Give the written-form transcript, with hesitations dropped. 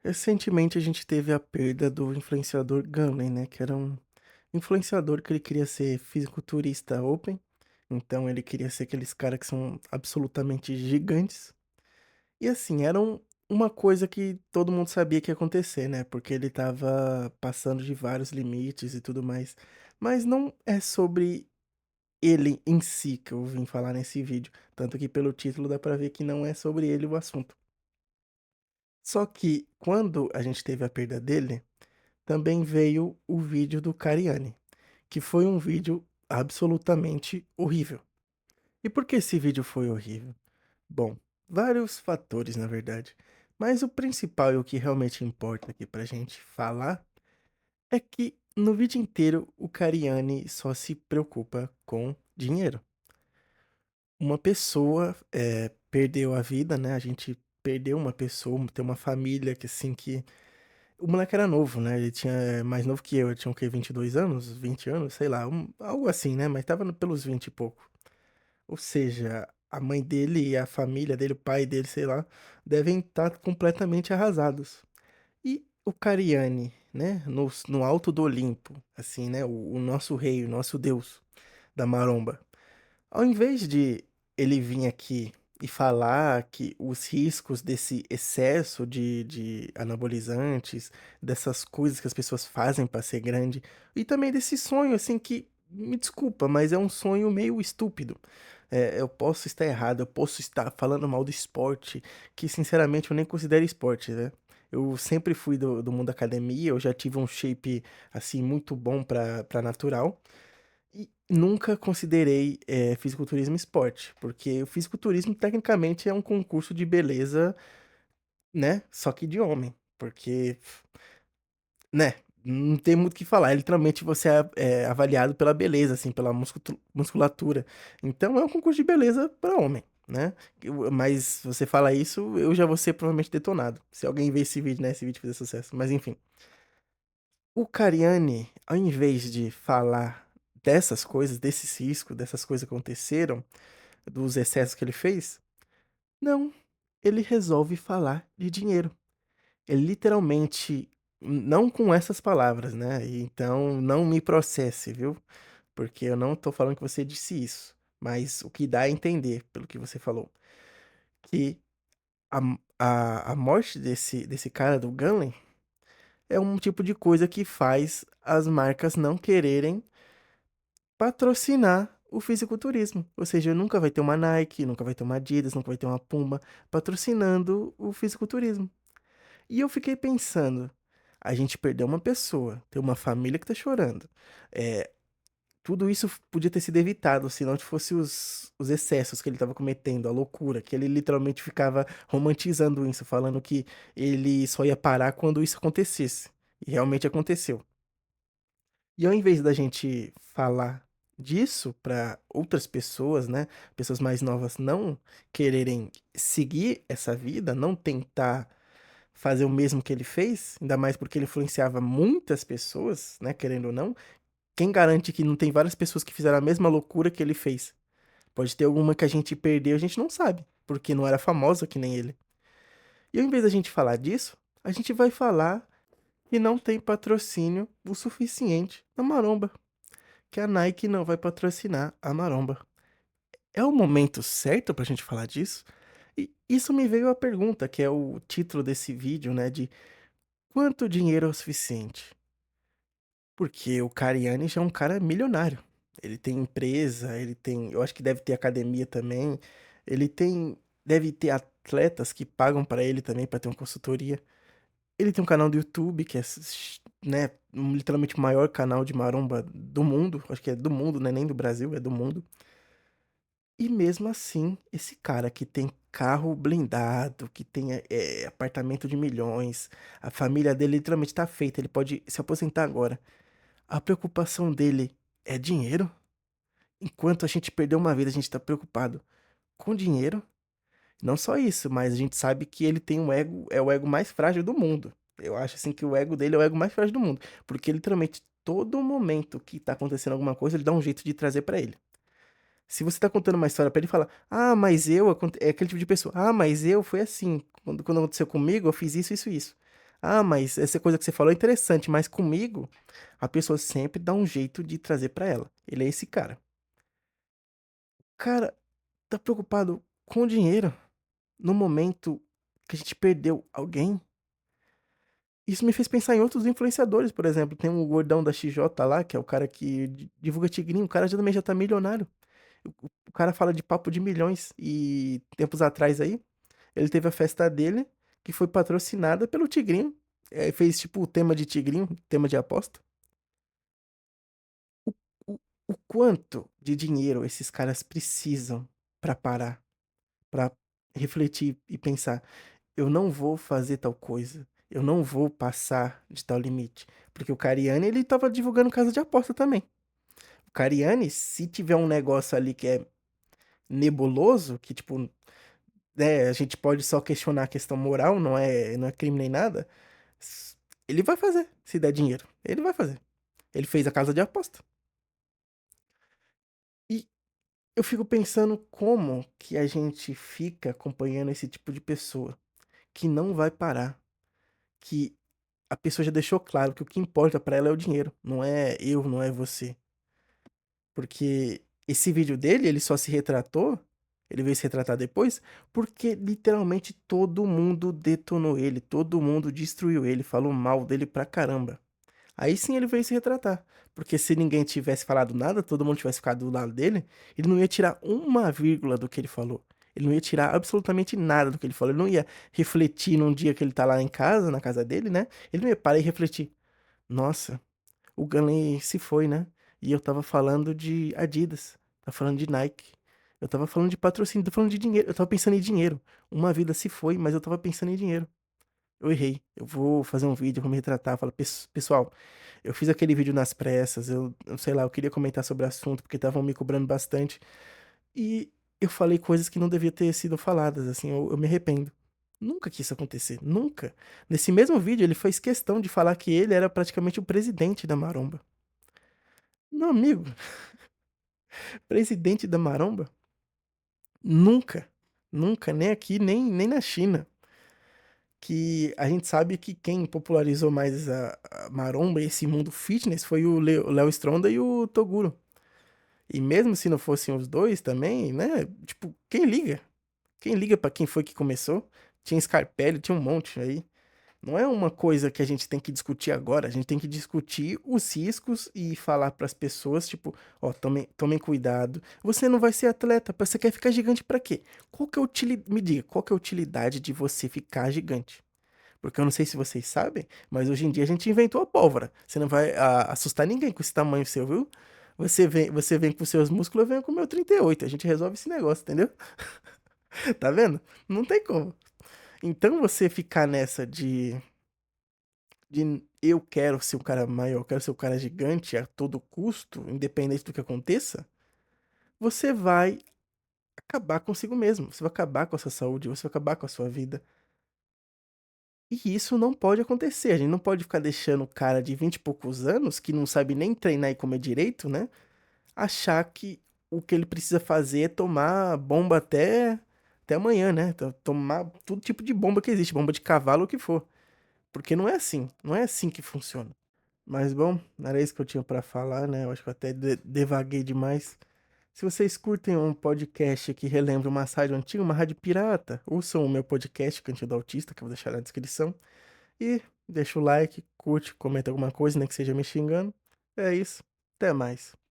Recentemente a gente teve a perda do influenciador Gunley, né, que era um influenciador que ele queria ser fisiculturista open, então ele queria ser aqueles caras que são absolutamente gigantes. E assim, uma coisa que todo mundo sabia que ia acontecer, né, porque ele estava passando de vários limites e tudo mais. Mas não é sobre ele em si que eu vim falar nesse vídeo, tanto que pelo título dá pra ver que não é sobre ele o assunto. Só que quando a gente teve a perda dele, também veio o vídeo do Cariani, que foi um vídeo absolutamente horrível. E por que esse vídeo foi horrível? Bom, vários fatores, na verdade. Mas o principal e o que realmente importa aqui pra gente falar é que no vídeo inteiro o Cariani só se preocupa com dinheiro. Uma pessoa perdeu a vida, né? A gente perdeu uma pessoa, tem uma família que assim que o moleque era novo, né, ele tinha mais novo que eu, ele tinha o quê? 22 anos? 20 anos? Sei lá, algo assim, né, mas estava pelos 20 e pouco. Ou seja, a mãe dele e a família dele, o pai dele, sei lá, devem estar completamente arrasados. E o Cariani, né, no alto do Olimpo, assim, né, o nosso rei, o nosso deus da maromba. Ao invés de ele vir aqui e falar que os riscos desse excesso de anabolizantes, dessas coisas que as pessoas fazem para ser grande, e também desse sonho, assim, que, me desculpa, mas é um sonho meio estúpido. Eu posso estar errado, eu posso estar falando mal do esporte, que sinceramente eu nem considero esporte, né? Eu sempre fui do mundo da academia, eu já tive um shape, assim, muito bom para natural. E nunca considerei, fisiculturismo esporte, porque o fisiculturismo tecnicamente é um concurso de beleza, né, só que de homem, porque, né, não tem muito o que falar, literalmente você é avaliado pela beleza, assim, pela musculatura. Então é um concurso de beleza para homem, né. Mas se você fala isso, eu já vou ser provavelmente detonado, se alguém ver esse vídeo, né, esse vídeo fazer sucesso, mas enfim. O Cariani, ao invés de falar dessas coisas, desses riscos, dessas coisas que aconteceram, dos excessos que ele fez, não, ele resolve falar de dinheiro. Ele literalmente, não com essas palavras, né? Então não me processe, viu? Porque eu não tô falando que você disse isso, mas o que dá a entender, pelo que você falou, que a morte desse cara do Gunley é um tipo de coisa que faz as marcas não quererem patrocinar o fisiculturismo. Ou seja, nunca vai ter uma Nike, nunca vai ter uma Adidas, nunca vai ter uma Puma patrocinando o fisiculturismo. E eu fiquei pensando, a gente perdeu uma pessoa, tem uma família que tá chorando. É, tudo isso podia ter sido evitado se não fosse os excessos que ele estava cometendo, a loucura, que ele literalmente ficava romantizando isso, falando que ele só ia parar quando isso acontecesse. E realmente aconteceu. E ao invés da gente falar disso para outras pessoas, né, pessoas mais novas não quererem seguir essa vida, não tentar fazer o mesmo que ele fez, ainda mais porque ele influenciava muitas pessoas, né, querendo ou não, quem garante que não tem várias pessoas que fizeram a mesma loucura que ele fez? Pode ter alguma que a gente perdeu, a gente não sabe, porque não era famosa que nem ele. E ao invés da gente falar disso, a gente vai falar que não tem patrocínio o suficiente na maromba, que a Nike não vai patrocinar a maromba. É o momento certo pra gente falar disso? E isso me veio a pergunta, que é o título desse vídeo, né, de quanto dinheiro é o suficiente? Porque o Cariani já é um cara milionário. Ele tem empresa, ele tem, eu acho que deve ter academia também. Ele tem, deve ter atletas que pagam pra ele também pra ter uma consultoria. Ele tem um canal do YouTube que é, né, literalmente o maior canal de maromba do mundo. Acho que é do mundo, não é nem do Brasil, é do mundo. E mesmo assim, esse cara que tem carro blindado, que tem apartamento de milhões, a família dele literalmente tá feita, ele pode se aposentar agora. A preocupação dele é dinheiro? Enquanto a gente perdeu uma vida, a gente tá preocupado com dinheiro? Não só isso, mas a gente sabe que ele tem um ego, é o ego mais frágil do mundo. Eu acho assim que o ego dele é o ego mais frágil do mundo, porque literalmente todo momento que tá acontecendo alguma coisa, ele dá um jeito de trazer pra ele. Se você tá contando uma história pra ele, fala: "Ah, mas eu", é aquele tipo de pessoa: "Ah, mas eu foi assim, quando aconteceu comigo, eu fiz isso, isso, isso". Ah, mas essa coisa que você falou é interessante, mas comigo, a pessoa sempre dá um jeito de trazer pra ela. Ele é esse cara. Cara, tá preocupado com o dinheiro no momento que a gente perdeu alguém? Isso me fez pensar em outros influenciadores, por exemplo, tem um gordão da XJ lá, que é o cara que divulga tigrinho, o cara já também já tá milionário. O cara fala de papo de milhões e tempos atrás aí, ele teve a festa dele, que foi patrocinada pelo Tigrinho. Fez tipo o tema de Tigrinho, tema de aposta. O, o quanto de dinheiro esses caras precisam pra parar, pra refletir e pensar, eu não vou fazer tal coisa, eu não vou passar de tal limite. Porque o Cariani, ele tava divulgando casa de aposta também. O Cariani, se tiver um negócio ali que é nebuloso, que tipo, né, a gente pode só questionar a questão moral, não é crime nem nada, ele vai fazer, se der dinheiro. Ele vai fazer. Ele fez a casa de aposta. E eu fico pensando como que a gente fica acompanhando esse tipo de pessoa que não vai parar, que a pessoa já deixou claro que o que importa pra ela é o dinheiro, não é eu, não é você. Porque esse vídeo dele, ele só se retratou, ele veio se retratar depois, porque literalmente todo mundo detonou ele, todo mundo destruiu ele, falou mal dele pra caramba. Aí sim ele veio se retratar. Porque se ninguém tivesse falado nada, todo mundo tivesse ficado do lado dele, ele não ia tirar uma vírgula do que ele falou. Ele não ia tirar absolutamente nada do que ele falou. Ele não ia refletir num dia que ele tá lá em casa, na casa dele, né? Ele não ia parar e refletir. Nossa, o Gunley se foi, né? E eu tava falando de Adidas, tava falando de Nike. Eu tava falando de patrocínio, tava falando de dinheiro. Eu tava pensando em dinheiro. Uma vida se foi, mas eu tava pensando em dinheiro. Eu errei. Eu vou fazer um vídeo, vou me retratar. Fala, pessoal, eu fiz aquele vídeo nas pressas. Eu sei lá, eu queria comentar sobre o assunto porque estavam me cobrando bastante. E eu falei coisas que não devia ter sido faladas, assim, eu me arrependo. Nunca quis isso acontecer, nunca. Nesse mesmo vídeo, ele fez questão de falar que ele era praticamente o presidente da Maromba. Meu amigo, presidente da Maromba? Nunca. Nunca, nem aqui, nem na China. Que a gente sabe que quem popularizou mais a maromba e esse mundo fitness foi o Léo Stronda e o Toguro. E mesmo se não fossem os dois também, né? Tipo, quem liga? Quem liga pra quem foi que começou? Tinha Scarpelli, tinha um monte aí. Não é uma coisa que a gente tem que discutir agora, a gente tem que discutir os riscos e falar pras pessoas, tipo, ó, tomem cuidado. Você não vai ser atleta, você quer ficar gigante pra quê? Qual que é a utilidade? Me diga, qual que é a utilidade de você ficar gigante? Porque eu não sei se vocês sabem, mas hoje em dia a gente inventou a pólvora. Você não vai assustar ninguém com esse tamanho seu, viu? Você vem com seus músculos, eu venho com o meu 38. A gente resolve esse negócio, entendeu? Tá vendo? Não tem como. Então você ficar nessa de eu quero ser um cara maior, eu quero ser um cara gigante a todo custo, independente do que aconteça, você vai acabar consigo mesmo. Você vai acabar com a sua saúde, você vai acabar com a sua vida. E isso não pode acontecer. A gente não pode ficar deixando o cara de 20 e poucos anos, que não sabe nem treinar e comer direito, né? Achar que o que ele precisa fazer é tomar bomba até amanhã, né? Tomar todo tipo de bomba que existe, bomba de cavalo, o que for. Porque não é assim. Não é assim que funciona. Mas bom, era isso que eu tinha pra falar, né? Eu acho que eu até devaguei demais. Se vocês curtem um podcast que relembra uma rádio antiga, uma rádio pirata, ouçam o meu podcast, Cantinho do Autista, que eu vou deixar na descrição. E deixa o like, curte, comenta alguma coisa, nem que seja me xingando. É isso. Até mais.